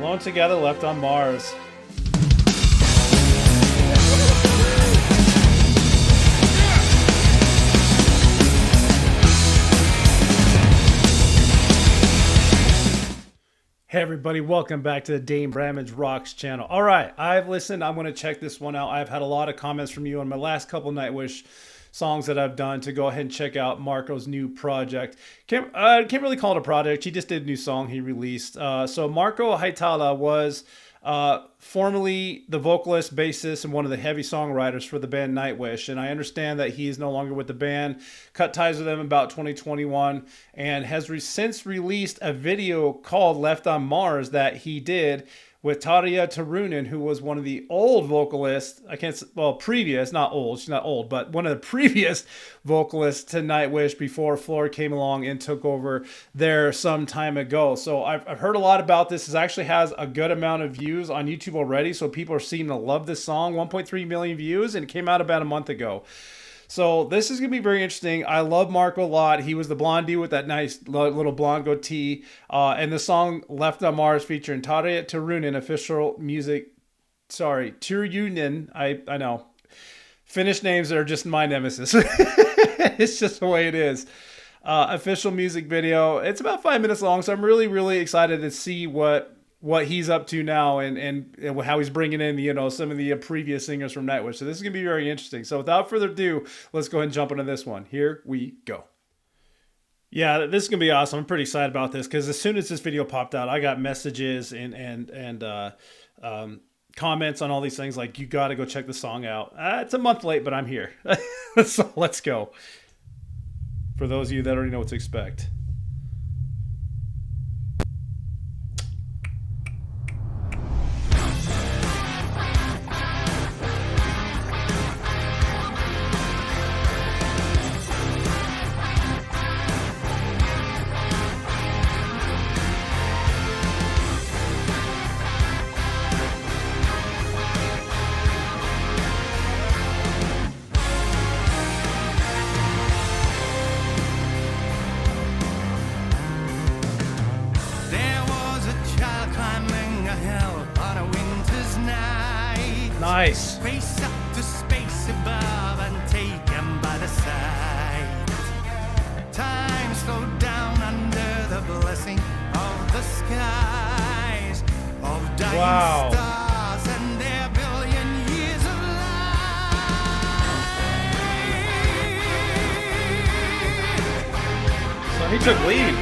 Alone Together, Left on Mars. Hey everybody, welcome back to the Dane Bramage Rocks channel. All right, I've listened. I'm going to check this one out. I've had a lot of comments from you on my last couple Nightwish songs that I've done to go ahead and check out Marco's new project. Can't really call it a project. He just did a new song he released. So Marco Haitala was formerly the vocalist, bassist, and one of the heavy songwriters for the band Nightwish. And I understand that he is no longer with the band, cut ties with them about 2021, and has since released a video called Left on Mars that he did with Tarja Turunen, who was one of the old vocalists. Previous, not old, she's not old, but one of the previous vocalists to Nightwish before Floor came along and took over there some time ago. So I've heard a lot about this. It actually has a good amount of views on YouTube already, so people are seeming to love this song. 1.3 million views, and it came out about a month ago. So this is going to be very interesting. I love Marco a lot. He was the blondie with that nice little blonde goatee. And the song Left on Mars featuring Tarja Turunen, official music. Sorry, Turunen. I know. Finnish names are just my nemesis. It's just the way it is. Official music video. It's about 5 minutes long, so I'm really, really excited to see what he's up to now and how he's bringing in, some of the previous singers from Nightwish. So this is going to be very interesting. So without further ado, let's go ahead and jump into this one. Here we go. Yeah, this is going to be awesome. I'm pretty excited about this because as soon as this video popped out, I got messages and comments on all these things like, you got to go check the song out. It's a month late, but I'm here. So let's go. For those of you that already know what to expect. Nice. Race up to space above and taken by the side. Time slowed down under the blessing of the skies of dying stars and their billion years of life. So he took lead.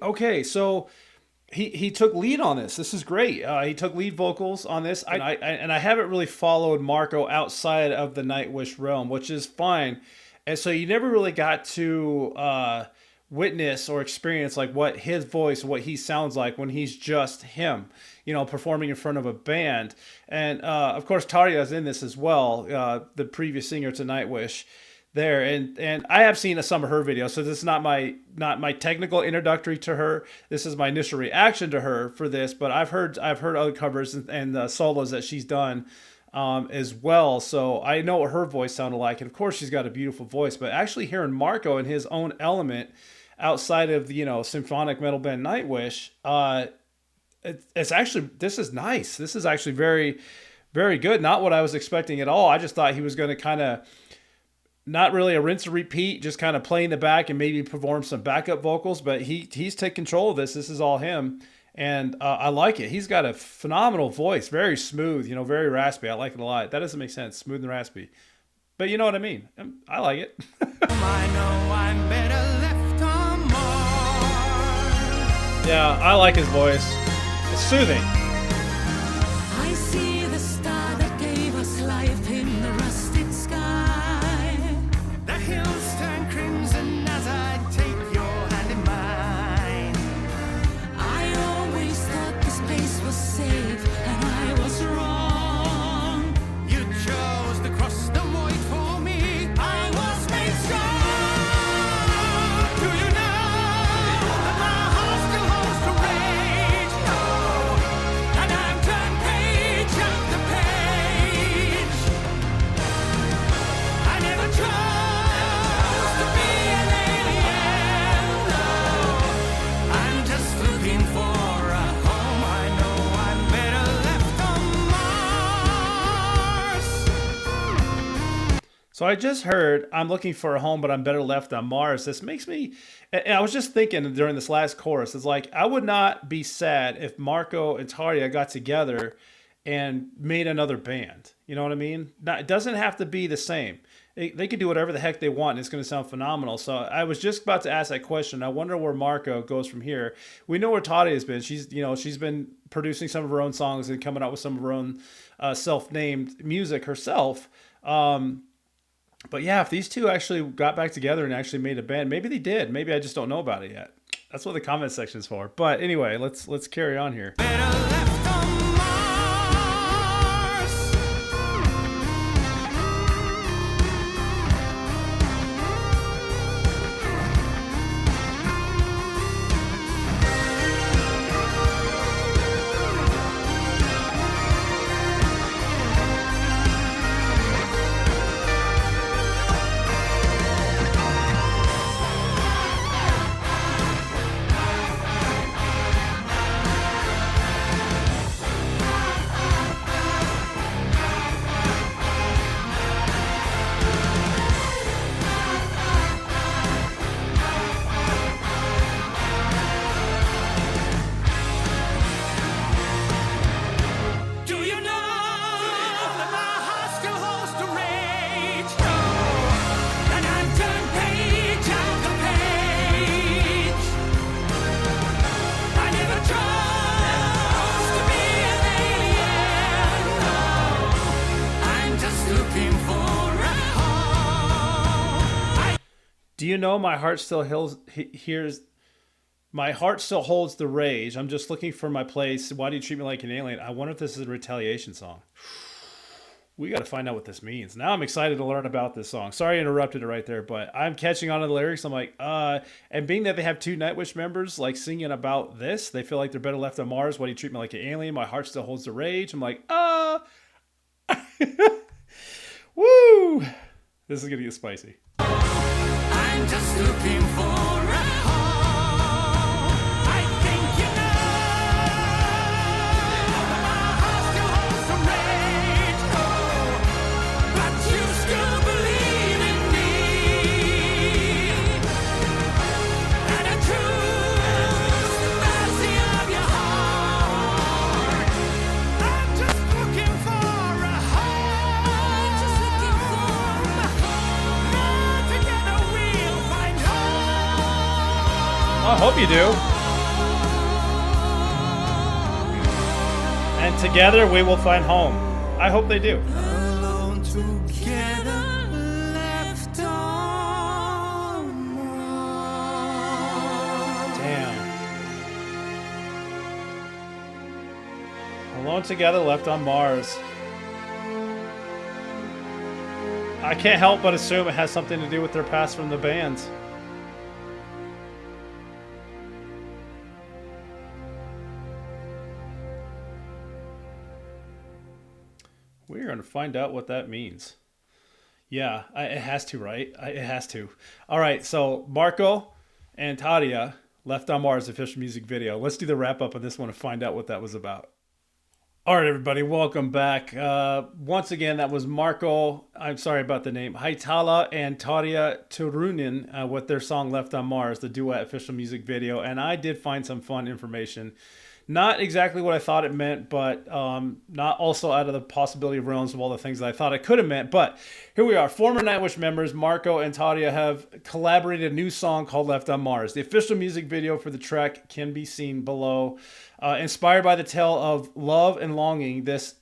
Okay. So he took lead on this. This is great. He took lead vocals on this. I haven't really followed Marco outside of the Nightwish realm, which is fine. And so you never really got to witness or experience like what his voice, what he sounds like when he's just him, performing in front of a band. And of course, Tarja is in this as well, the previous singer to Nightwish. There and I have seen some of her videos, so this is not my technical introductory to her. This is my initial reaction to her for this, but I've heard other covers and solos that she's done as well, so I know what her voice sounded like. And of course, she's got a beautiful voice, but actually hearing Marco in his own element outside of the symphonic metal band Nightwish, it's actually, this is nice. This is actually very, very good. Not what I was expecting at all. I just thought he was going to kind of not really a rinse and repeat, just kind of play in the back and maybe perform some backup vocals, but he's taken control of this. This is all him. And I like it. He's got a phenomenal voice, very smooth, very raspy. I like it a lot. That doesn't make sense, smooth and raspy. But you know what I mean. I like it. I know I'm better left on Mars. Yeah, I like his voice. It's soothing. I see the star that gave us life in the rusted sky. The hills turn crimson as I take your hand in mine. I always thought this place was safe, and I was wrong. You chose to cross the void for me. I was made strong. Do you know that my heart still holds the rage? Oh, and I'm turned page after page. I never chose to be an alien. No, I'm just looking for a home. I know I'm better left on Mars. So I just heard I'm looking for a home, but I'm better left on Mars. This makes me. And I was just thinking during this last chorus, it's like I would not be sad if Marco and Tarja got together and made another band. You know what I mean? It doesn't have to be the same. They can do whatever the heck they want, and it's going to sound phenomenal. So I was just about to ask that question. I wonder where Marco goes from here. We know where Tarja has been. She's been producing some of her own songs and coming out with some of her own self-named music herself. But yeah, if these two actually got back together and actually made a band, maybe they did. Maybe I just don't know about it yet. That's what the comment section is for. But anyway, let's carry on here. Better left on Mars. Do you know that my heart still holds the rage? Oh, and I've turned page after page. I never chose to be an alien. No, I'm just looking for a home. Do you know my heart still hears? My heart still holds the rage. I'm just looking for my place. Why do you treat me like an alien? I wonder if this is a retaliation song. We got to find out what this means. Now I'm excited to learn about this song. Sorry I interrupted it right there, but I'm catching on to the lyrics. I'm like, and being that they have two Nightwish members like singing about this, they feel like they're better left on Mars. Why do you treat me like an alien? My heart still holds the rage. I'm like, woo! This is going to get spicy. I'm just looking for a home. I think you know that my heart still holds the rage. Oh, but you still believe in me. And I choose the mercy of your heart. I'm just looking for a home. Just looking for a Now together we'll find home. I hope you do. And together we will find home. I hope they do. Alone together, left on Mars. Damn. Alone together, left on Mars. I can't help but assume it has something to do with their past from the bands. We're going to find out what that means. Yeah, it has to, right? It has to. All right, so Marco and Tarja, Left on Mars official music video. Let's do the wrap up of this one and find out what that was about. All right, everybody, welcome back. Once again, that was Marco, I'm sorry about the name, Haitala and Tarja with their song Left on Mars, the duet official music video. And I did find some fun information Not exactly what I thought it meant, but not also out of the possibility of realms of all the things that I thought it could have meant. But here we are. Former Nightwish members Marco and Tadia have collaborated a new song called Left on Mars. The official music video for the track can be seen below. Inspired by the tale of love and longing, this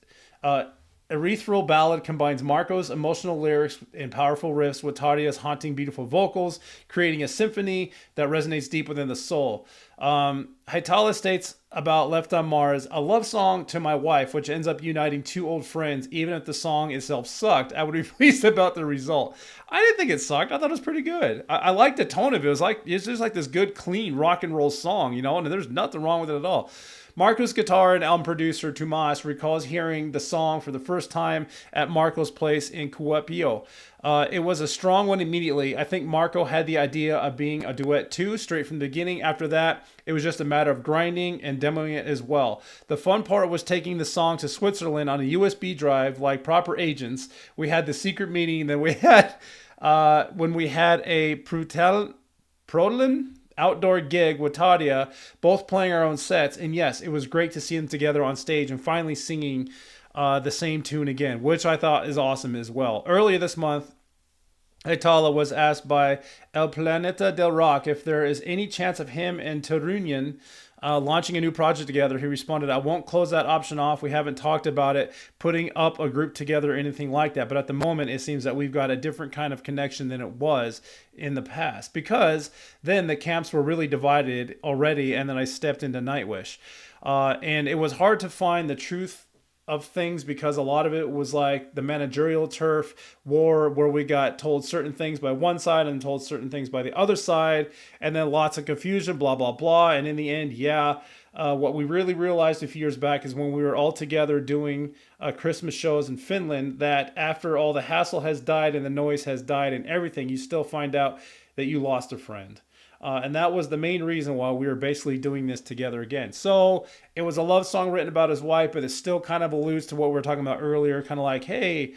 ethereal ballad combines Marco's emotional lyrics and powerful riffs with Tadia's haunting, beautiful vocals, creating a symphony that resonates deep within the soul. Haitala states about Left on Mars, a love song to my wife, which ends up uniting two old friends. Even if the song itself sucked, I would be pleased about the result. I didn't think it sucked. I thought it was pretty good. I liked the tone of it. It's just like this good, clean rock and roll song, and there's nothing wrong with it at all. Marco's guitar and album producer Tomas recalls hearing the song for the first time at Marco's place in Kuopio. It was a strong one immediately. I think Marco had the idea of being a duet too, straight from the beginning. After that, it was just a matter of grinding and demoing it as well. The fun part was taking the song to Switzerland on a USB drive like proper agents. We had the secret meeting that we had when we had a Protelin outdoor gig with Tadia, both playing our own sets. And yes, it was great to see them together on stage and finally singing the same tune again, which I thought is awesome as well. Earlier this month, Haitala was asked by El Planeta del Rock if there is any chance of him and Tarunian launching a new project together. He responded, I won't close that option off. We haven't talked about it, putting up a group together or anything like that. But at the moment, it seems that we've got a different kind of connection than it was in the past. Because then the camps were really divided already, and then I stepped into Nightwish. And it was hard to find the truth of things because a lot of it was like the managerial turf war where we got told certain things by one side and told certain things by the other side, and then lots of confusion, blah, blah, blah. And in the end, what we really realized a few years back is when we were all together doing Christmas shows in Finland, that after all the hassle has died and the noise has died and everything, you still find out that you lost a friend. And that was the main reason why we were basically doing this together again. So it was a love song written about his wife, but it still kind of alludes to what we were talking about earlier. Kind of like, hey,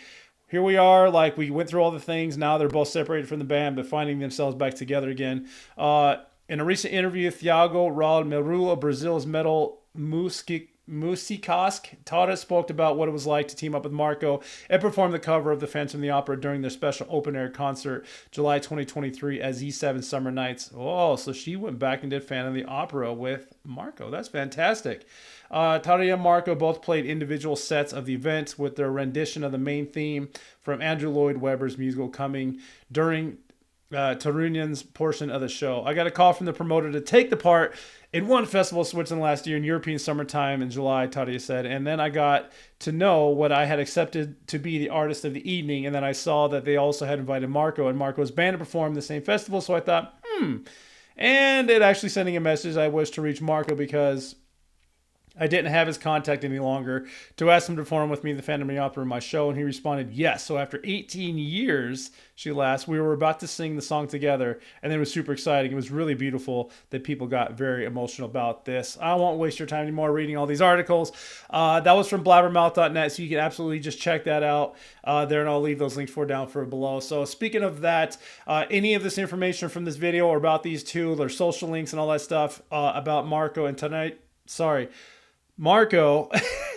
here we are. Like, we went through all the things. Now they're both separated from the band, but finding themselves back together again. In a recent interview, Thiago Raul Merula, Brazil's metal Musikask, Tadia spoke about what it was like to team up with Marco and perform the cover of the Phantom of the Opera during their special open-air concert July 2023 at Z7 Summer Nights. Oh, so she went back and did Phantom of the Opera with Marco. That's fantastic. Tadia and Marco both played individual sets of the event with their rendition of the main theme from Andrew Lloyd Webber's musical coming during Tarunian's portion of the show. I got a call from the promoter to take the part in one festival in Switzerland last year in European summertime in July, Tadia said. And then I got to know what I had accepted to be the artist of the evening. And then I saw that they also had invited Marco and Marco's band to perform the same festival. So I thought, And it actually sending a message I wish to reach Marco because I didn't have his contact any longer to ask him to perform with me the Phantom of the Opera in my show, and he responded, yes. So after 18 years, she laughed, we were about to sing the song together, and it was super exciting. It was really beautiful that people got very emotional about this. I won't waste your time anymore reading all these articles. That was from blabbermouth.net, so you can absolutely just check that out there, and I'll leave those links down below. So speaking of that, any of this information from this video or about these two, their social links and all that stuff about Marco and Marco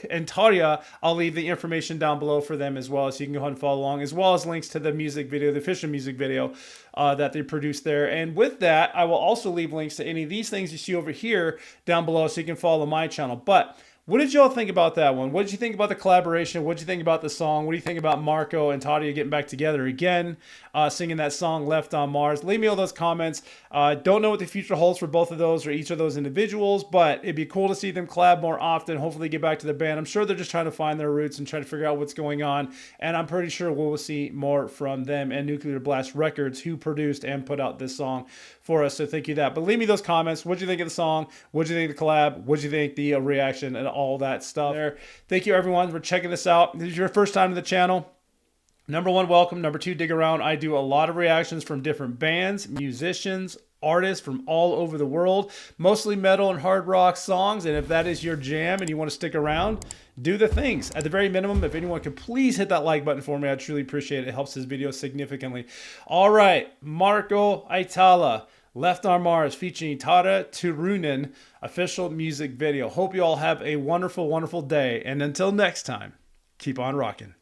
and Tadia, I'll leave the information down below for them as well, so you can go ahead and follow along, as well as links to the music video, the official music video that they produced there. And with that, I will also leave links to any of these things you see over here down below, so you can follow my channel. But what did y'all think about that one? What did you think about the collaboration? What did you think about the song? What do you think about Marco and Tadia getting back together again, singing that song Left on Mars? Leave me all those comments. Don't know what the future holds for both of those or each of those individuals, but it'd be cool to see them collab more often. Hopefully get back to the band. I'm sure they're just trying to find their roots and try to figure out what's going on, and I'm pretty sure we'll see more from them and Nuclear Blast Records, who produced and put out this song for us. So thank you that. But leave me those comments. What do you think of the song? What do you think of the collab? What do you think the reaction and all that stuff there? Thank you everyone for checking this out. If this is your first time to the channel, number one, welcome. Number two, dig around. I do a lot of reactions from different bands, musicians, artists from all over the world, mostly metal and hard rock songs. And if that is your jam and you want to stick around, do the things. At the very minimum, if anyone could please hit that like button for me, I'd truly appreciate it. It helps this video significantly. All right, Marco Haitala, Left on Mars featuring Tara Turunen official music video. Hope you all have a wonderful, wonderful day. And until next time, keep on rocking.